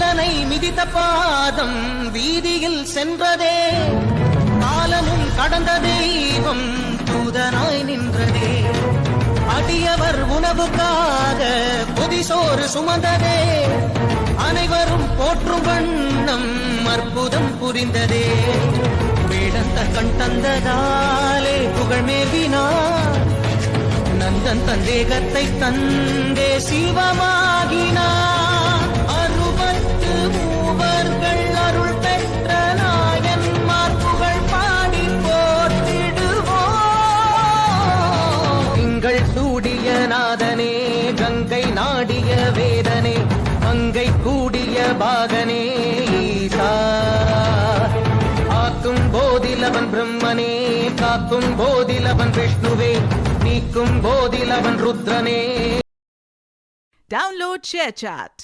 காலனை மிதித்த பாதம் வீதியில் சென்றதே, காலமும் கடந்த தெய்வம் தூதனாய் நின்றதே, அடியவர் உணவுக்காக புதிசோறு சுமந்ததே, அனைவரும் போற்றும் வண்ணம் அற்புதம் புரிந்ததே, வேடந்த கண் தந்ததாலே புகழ் மேவினார், நந்தன் தந்தேகத்தை தந்தே சிவமாகினார், 63 அருள் பெற்ற நாயன்மார் புகழ் பாடி போற்றிடுவோம். திங்கள் சூடிய நாதனே, கங்கை நாடிய வேதனே, மங்கை கூடிய பாகனே ஈசா, ஆக்கும் போதிலவன் பிரம்மனே, காக்கும் போதிலவன் விஷ்ணுவே, நீக்கும் போதிலவன் ருத்ரனே. Download ShareChat.